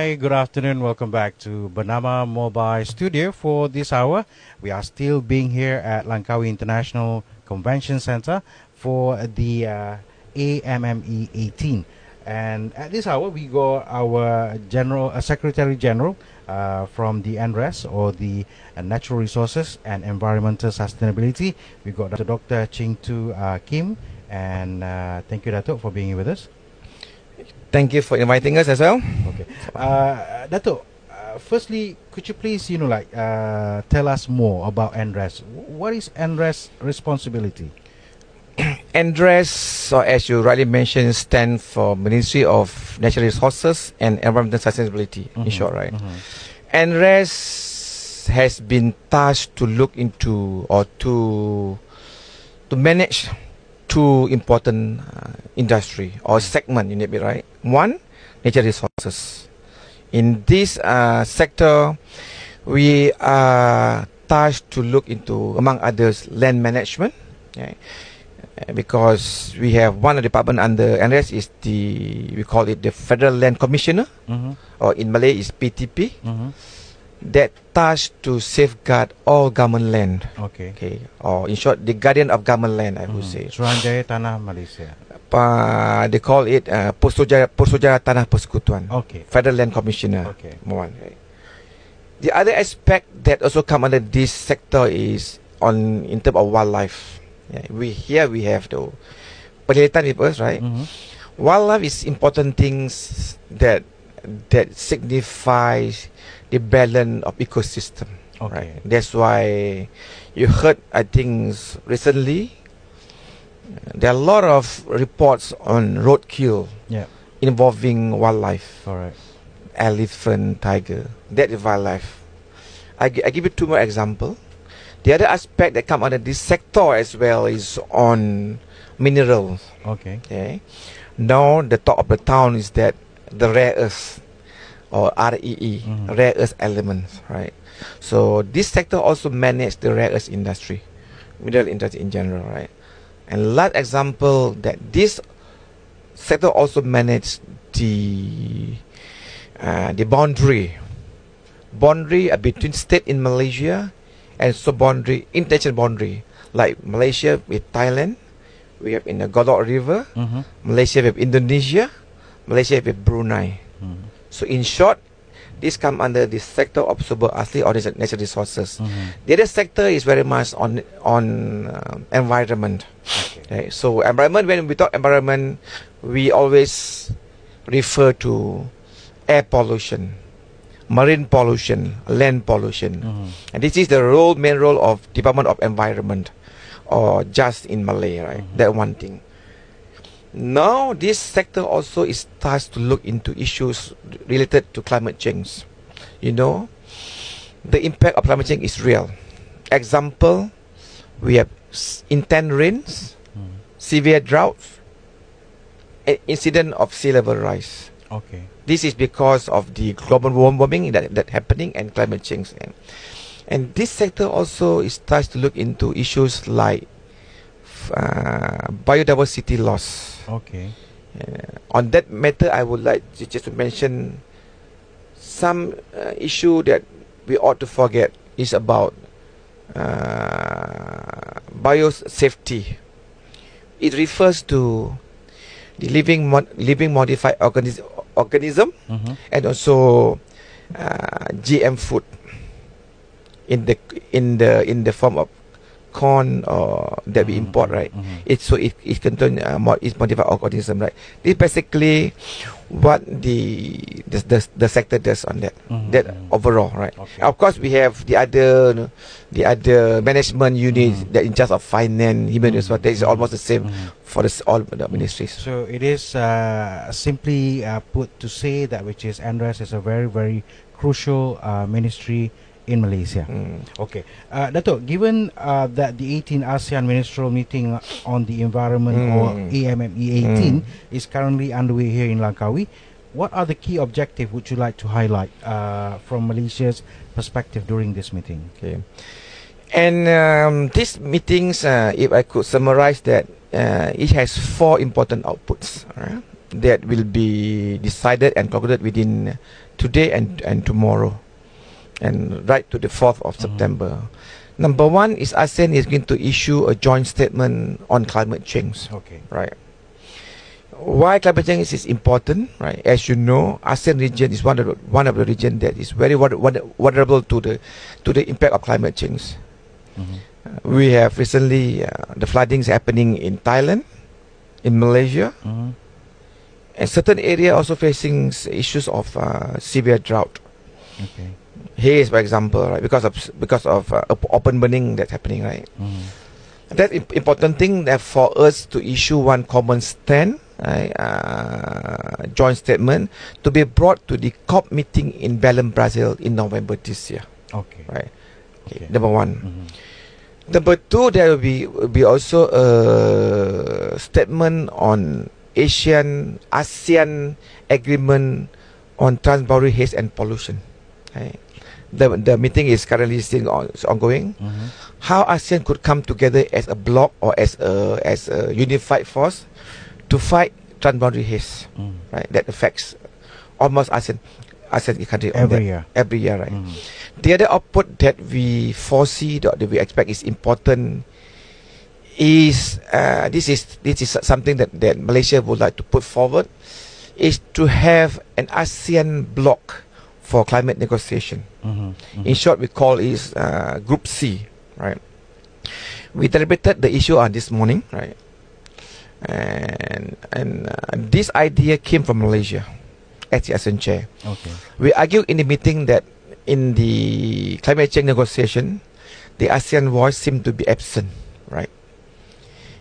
Hi, good afternoon. Welcome back to Bernama Mobile Studio for this hour. We are still being here at Langkawi International Convention Center for the AMME-18. And at this hour, we got our Secretary General from the NRES, or the Natural Resources and Environmental Sustainability. We got Dr. Ching Thoo Kim, and thank you, Datuk, for being here with us. Thank you for inviting us as well. Okay, Datuk. Firstly, could you please, tell us more about NRES? What is NRES responsibility? NRES, or as you rightly mentioned, stands for Ministry of Natural Resources and Environmental Sustainability, in short, right? NRES has been tasked to look into or to manage two important industry or segment, you need be right. One, natural resources. In this sector, we are tasked to look into, among others, land management. Okay? Because we have one department under NRES is we call it the Federal Land Commissioner, or in Malay is PTP. That tasked to safeguard all government land. Okay. Or in short, the guardian of government land, I would say. Suruhanjaya Tanah Malaysia. They call it Persujara Tanah Persekutuan. Okay. Federal Land Commissioner. Okay. One. Right. The other aspect that also come under this sector is in terms of wildlife. Yeah, we have the penelitian with us, right? Wildlife is important things that signifies the balance of ecosystem. Okay. Right? That's why you heard, I think, recently there are a lot of reports on roadkill involving wildlife. Alright. Elephant, tiger. That is wildlife. I give you two more examples. The other aspect that come under this sector as well is on minerals. Okay. Now the top of the town is that the rare earths, or REE, rare earth elements, right? So this sector also manages the rare earth industry, mineral industry in general, right? And last example that this sector also manages the boundary between state in Malaysia and so international boundary, like Malaysia with Thailand, we have in the Godok River, Malaysia with Indonesia, Malaysia with Brunei. So in short, this come under the sector of Sumber Asli, or natural resources. The other sector is very much on environment. Okay. So environment, when we talk environment, we always refer to air pollution, marine pollution, land pollution. And this is the main role of Department of Environment, or just in Malay, right? That one thing. Now, this sector also is tasked to look into issues related to climate change. You know, the impact of climate change is real. Example, we have intense rains, severe droughts, and incident of sea level rise. Okay. This is because of the global warming that happening and climate change. And this sector also is tasked to look into issues like biodiversity loss. Okay. On that matter, I would like just to mention some issue that we ought to forget is about biosafety. It refers to the living modified organism and also GM food in the form of corn or that we import, right? It contains modified organism, right? This basically what the sector does on that. That overall, right? Okay. Of course, we have the other management units that in charge of finance, human resources. That is almost the same for all the ministries. So it is simply put to say that which is NRES is a very, very crucial ministry in Malaysia. Okay. Datuk, given that the 18th ASEAN Ministerial Meeting on the Environment, or AMME-18, is currently underway here in Langkawi, what are the key objectives would you like to highlight from Malaysia's perspective during this meeting? Okay. And these meetings, if I could summarize that, it has four important outputs. that will be decided and concluded within today and tomorrow, and right to the 4th of September. Number one is ASEAN is going to issue a joint statement on climate change. Okay. Right. Why climate change is important, right? As you know, ASEAN region is one of the region that is very vulnerable to the impact of climate change. We have recently the floodings happening in Thailand, in Malaysia, and certain area also facing issues of severe drought. Okay. Here is, for example, right, because of open burning that's happening, right? That important thing that for us to issue one common stand, right, joint statement to be brought to the COP meeting in Belém, Brazil in November this year. Okay. Right. Okay. Number one. Number two, there will be also a statement on ASEAN agreement on transboundary haze and pollution. Right. The meeting is currently still ongoing. How ASEAN could come together as a bloc or as a unified force to fight transboundary haze, right? That affects almost ASEAN country every year, right? The other output that we foresee, that we expect is important, is this is something that Malaysia would like to put forward, is to have an ASEAN bloc for climate negotiation. In short, we call it Group C, right? We deliberated the issue on this morning, right? And this idea came from Malaysia as the ASEAN chair. Okay. We argued in the meeting that in the climate change negotiation, the ASEAN voice seemed to be absent, right?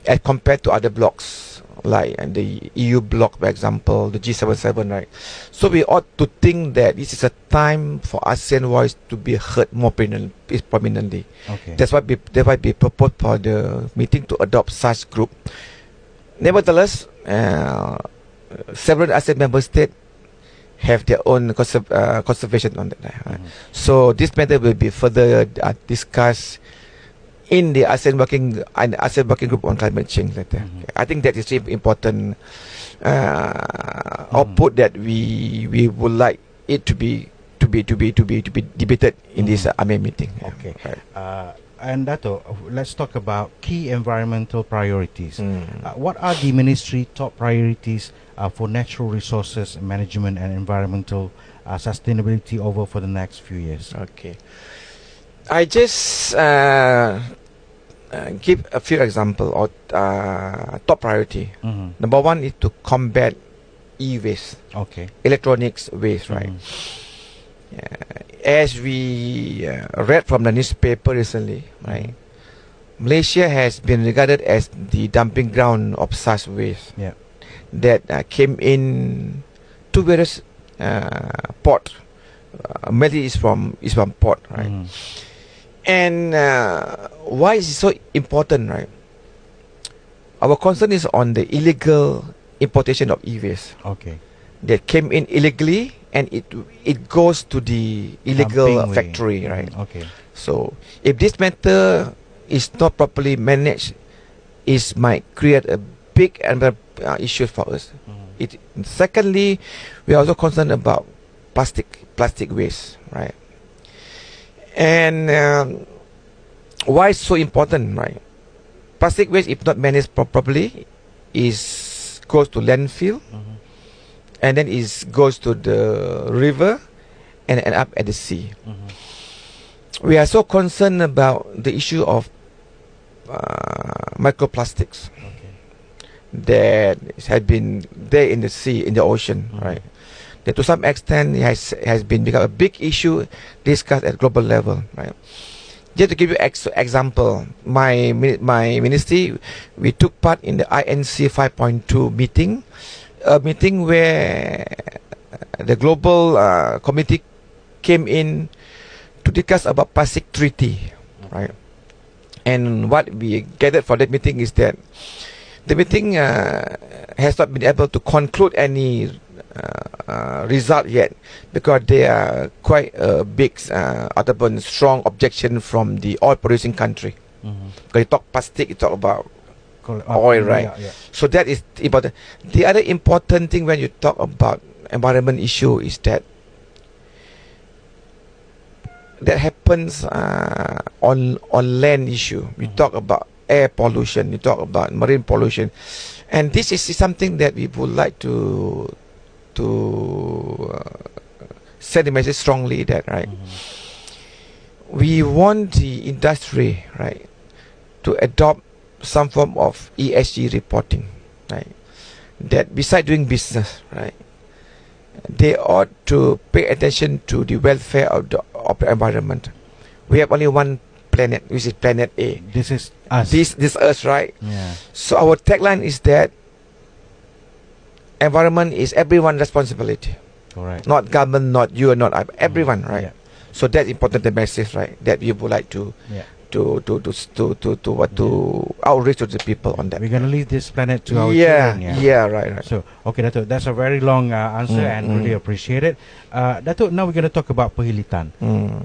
As compared to other blocs, like the EU bloc, for example, the G77, right? So we ought to think that this is a time for ASEAN voice to be heard more prominently. Okay. That's why we proposed for the meeting to adopt such group. Nevertheless, several ASEAN member states have their own conservation on that. So this matter will be further discussed in the ASEAN working group on climate change later. I think that is important output that we would like it to be debated in this AMME meeting. Okay. Right. And Dato, let's talk about key environmental priorities. What are the ministry top priorities for natural resources management and environmental sustainability for the next few years? Okay. I just give a few examples of top priority. Number one is to combat e-waste. Okay. Electronics waste, right? As we read from the newspaper recently, right? Malaysia has been regarded as the dumping ground of such waste that came in to various port. Mainly is from port, right? And why is it so important, right? Our concern is on the illegal importation of e-waste. Okay. That came in illegally, and it goes to the illegal factory, right? Okay. So if this matter is not properly managed, it might create a big issue for us. Secondly, we are also concerned about plastic waste, right? And why it's so important, right? Plastic waste, if not managed properly, goes to landfill, and then it goes to the river and end up at the sea. We are so concerned about the issue of microplastics that has been there in the sea, in the ocean, right? That to some extent has become a big issue discussed at global level, right? Just to give you example, my ministry, we took part in the INC 5.2 meeting, a meeting where the global committee came in to discuss about plastic treaty, right? And what we gathered for that meeting is that the meeting has not been able to conclude any result yet, because there are quite a big strong objection from the oil producing country. Because you talk plastic, you talk about oil, right? Yeah. So that is important. The other important thing when you talk about environment issue is that happens on land issue. You talk about air pollution, you talk about marine pollution, and this is something that we would like to send the message strongly that, right, we want the industry, right, to adopt some form of ESG reporting, right, that beside doing business, right, they ought to pay attention to the welfare of the environment. We have only one planet, which is planet A. This is us. This Earth, right? Yeah. So our tagline is that environment is everyone's responsibility. Correct. Not government, not you, not I, everyone, right? Yeah. So that's important, the message, right? That we would like to outreach to the people on that. We're gonna leave this planet to our children. Right. So, okay, Datuk, that's a very long answer and really appreciate it. Datuk, now we're going to talk about Perhilitan.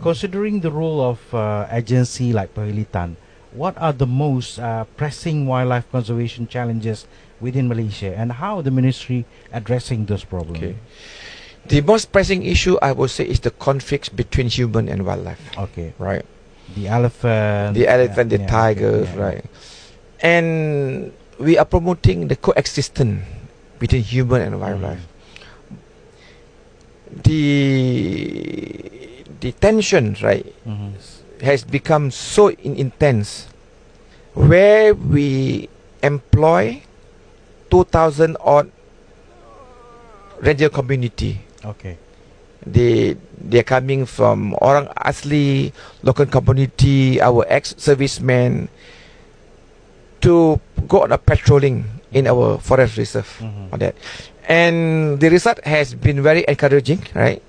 Considering the role of agency like Perhilitan, what are the most pressing wildlife conservation challenges within Malaysia, and how the ministry addressing those problems? Okay. The most pressing issue, I would say, is the conflicts between human and wildlife. Okay. Right. The elephant, the tigers, right. And we are promoting the coexistence between human and wildlife. The tension, right, has become so intense, where we employ 2,000 odd ranger community. Okay. They're coming from orang Asli, local community, our ex-servicemen, to go on a patrolling in our forest reserve on that. And the result has been very encouraging, right?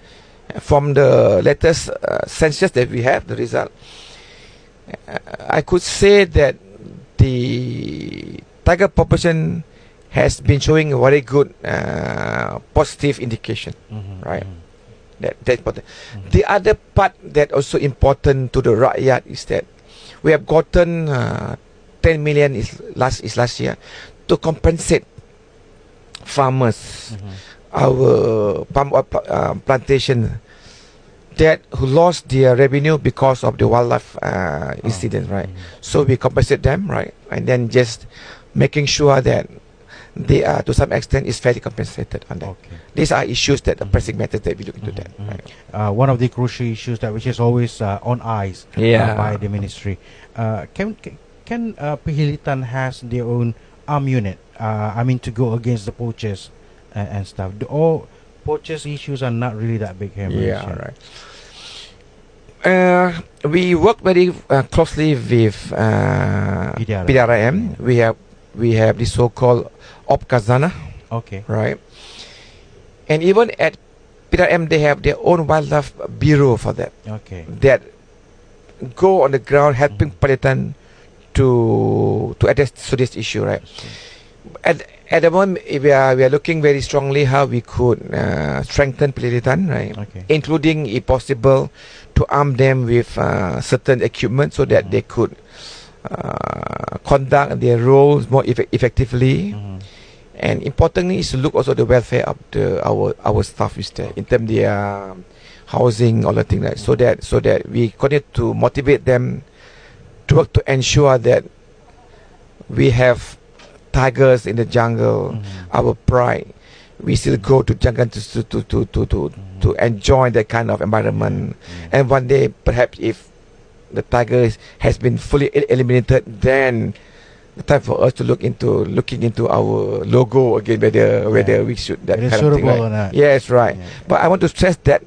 From the latest census that we have, the result, I could say that the tiger population has been showing a very good positive indication, right? That's important. The other part that also important to the rakyat is that we have gotten 10 million last year to compensate farmers, our palm oil plantation, that who lost their revenue because of the wildlife incident, right? So we compensate them, right, and then just making sure that they are to some extent is fairly compensated on that. Okay. These are issues that are pressing matters that we look into that. Right? One of the crucial issues that which is always on eyes by the ministry. Can Perhilitan has their own arm unit? I mean, to go against the poachers and stuff. All poachers issues are not really that big here. Right. We work very closely with PDRM. We have the so-called Opkazana. Okay. Right. And even at PDRM, they have their own wildlife bureau for that. Okay. That go on the ground helping Perhilitan to address to this issue, right? At the moment, we are looking very strongly how we could strengthen Perhilitan, right? Okay. Including, if possible, to arm them with certain equipment so that they could conduct their roles more effectively. And importantly is to look also the welfare of our staff is there in terms of their housing, all the things like so that we continue to motivate them to work to ensure that we have tigers in the jungle, our pride. We still go to jungle to enjoy that kind of environment. And one day, perhaps if the tiger has been fully eliminated, then the time for us to looking into our logo again, whether we should that kind of thing, right? Or not. Yes, right. But I want to stress that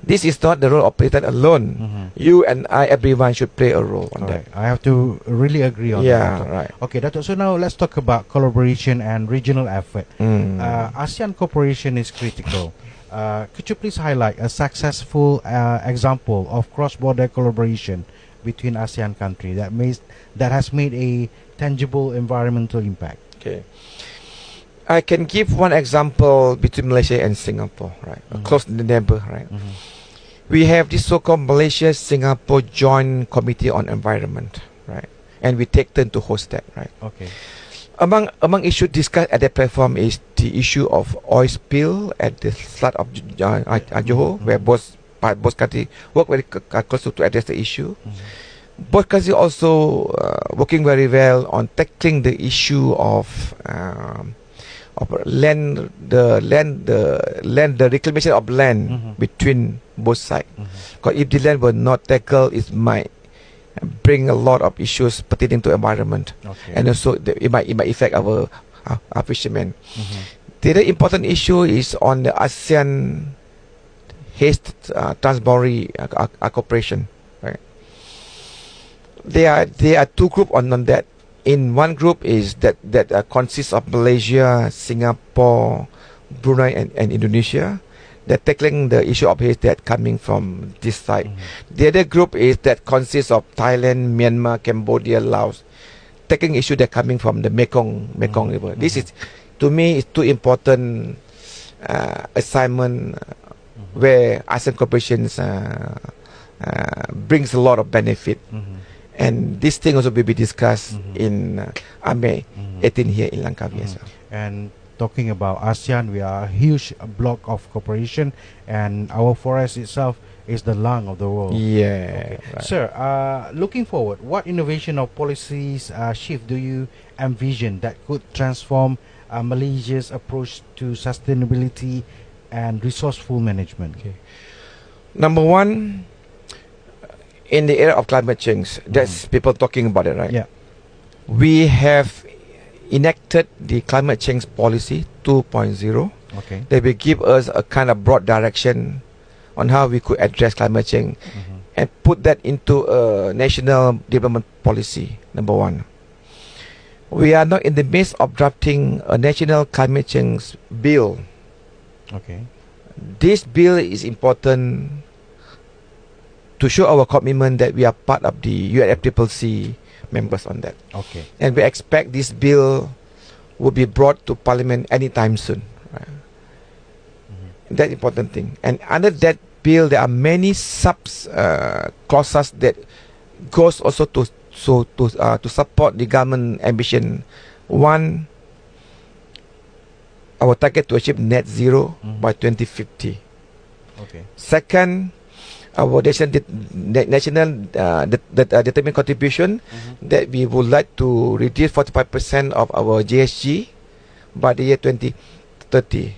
this is not the role of Perhilitan alone. You and I, everyone should play a role on that. I have to really agree on that. Yeah, right. Okay, Datuk. So now let's talk about collaboration and regional effort. ASEAN cooperation is critical. Could you please highlight a successful example of cross-border collaboration between ASEAN countries that has made a tangible environmental impact? Okay. I can give one example between Malaysia and Singapore, right? A close neighbor, right? We have this so-called Malaysia-Singapore Joint Committee on Environment, right? and we take turn to host that, right? Okay. Among issues discussed at the platform is the issue of oil spill at the flood of Johor, where both countries work very closely to address the issue. Both countries also working very well on tackling the issue of land, the reclamation of land between both sides. Because if the land were not tackled, it might bring a lot of issues pertaining to environment, and also it might affect our fishermen. The other important issue is on the ASEAN haze transboundary cooperation. Right? There are two groups on that. In one group is that consists of Malaysia, Singapore, Brunei, and Indonesia. They're tackling the issue of haze that coming from this side. The other group is that consists of Thailand, Myanmar, Cambodia, Laos, tackling issue that coming from the Mekong River. This is, to me, is two important assignment where ASEAN corporations brings a lot of benefit. And this thing also will be discussed in AMME-18 here in Langkawi as well. And talking about ASEAN, we are a huge block of cooperation, and our forest itself is the lung of the world. Yeah. Right. Sir, looking forward, what innovation or policies shift do you envision that could transform Malaysia's approach to sustainability and resourceful management? Number one, in the era of climate change, that's people talking about it, right? Yeah. We have enacted the climate change policy 2.0. That will give us a kind of broad direction on how we could address climate change and put that into a national development policy. Number one, we are now in the midst of drafting a national climate change bill. This bill is important to show our commitment that we are part of the UNFCCC members on that. And we expect this bill will be brought to Parliament anytime soon. Right? That important thing. And under that bill, there are many clauses that goes also to support the government ambition. One, our target to achieve net zero by 2050. Second, our national determined contribution that we would like to reduce 45% of our GHG by the year 2030.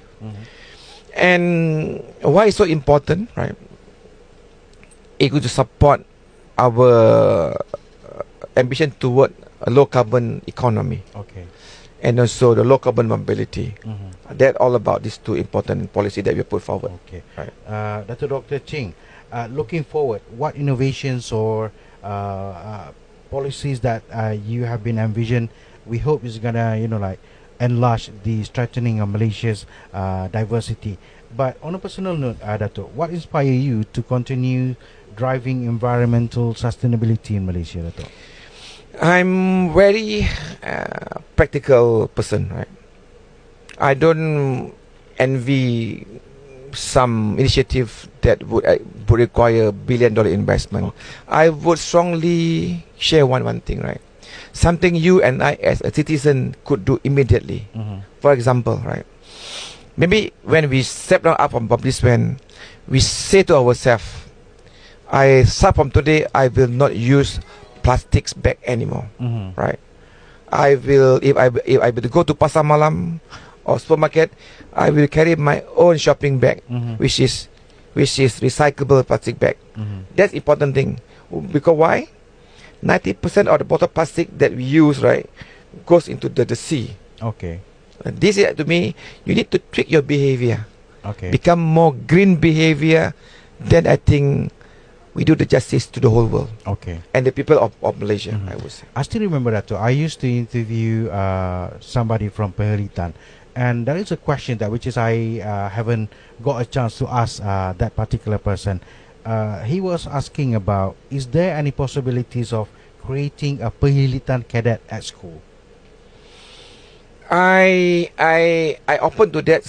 And why it's so important, right? It would support our ambition toward a low carbon economy. And also the low carbon mobility. That all about these two important policies that we put forward. Right. Datuk Dr. Ching, looking forward, what innovations or policies that you have been envisioned, we hope is gonna enlarge the strengthening of Malaysia's diversity. But on a personal note, Datuk, what inspired you to continue driving environmental sustainability in Malaysia, Datuk? I'm very practical person, right? I don't envy some initiative that would require billion-dollar investment. I would strongly share one thing, right? Something you and I as a citizen could do immediately. For example, right? Maybe when we step down up from this one, we say to ourselves, I start from today, I will not use plastics bag anymore, right? I will, if I will go to pasar malam or supermarket, I will carry my own shopping bag, which is recyclable plastic bag. That's important thing, because why? 90% of the bottle plastic that we use, right, goes into the sea. This is, to me, you need to tweak your behavior, become more green behavior. Then I think we do the justice to the whole world. And the people of Malaysia, I would say. I still remember that too. I used to interview somebody from Perhelitan, and there is a question that which is I haven't got a chance to ask that particular person. He was asking about, is there any possibilities of creating a Perhelitan cadet at school? I open to that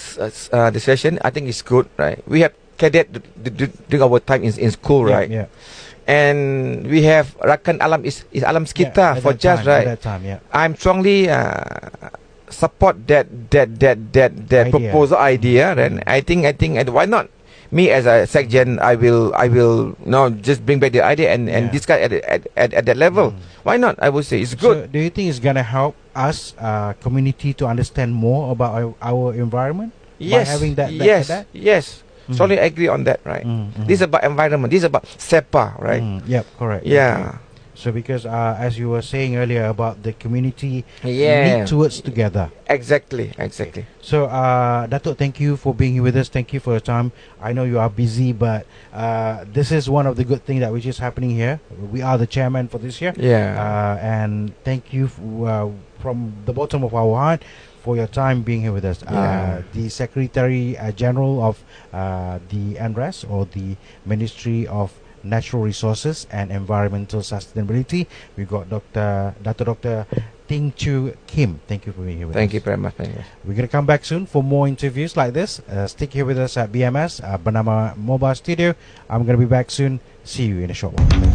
discussion. I think it's good, right? We have cadet during our time in school, right? and we have Rakan Alam is Alam Sekitar for just time, right. At that time, yeah. I'm strongly support that proposal idea, and I think why not? Me as a Sekjen, I will now just bring back the idea and discuss at that level. Why not? I would say it's good. So do you think it's gonna help us community to understand more about our environment? Yes, by having that, yes. Strongly agree on that, right? This is about environment. This is about SEPA, right? Yep, correct. Yeah. Okay. So because as you were saying earlier about the community need towards together. Exactly. So Datuk, thank you for being here with us. Thank you for your time. I know you are busy, but this is one of the good things that which is happening here. We are the chairman for this year. Yeah. And thank you from the bottom of our heart for your time being here with us. The Secretary General of the NRES, or the Ministry of Natural Resources and Environmental Sustainability. We got Datuk Dr. Ching Thoo Kim. Thank you for being here with us. Thank you very much. We're going to come back soon for more interviews like this. Stick here with us at BMS, Bernama Mobile Studio. I'm going to be back soon. See you in a short while.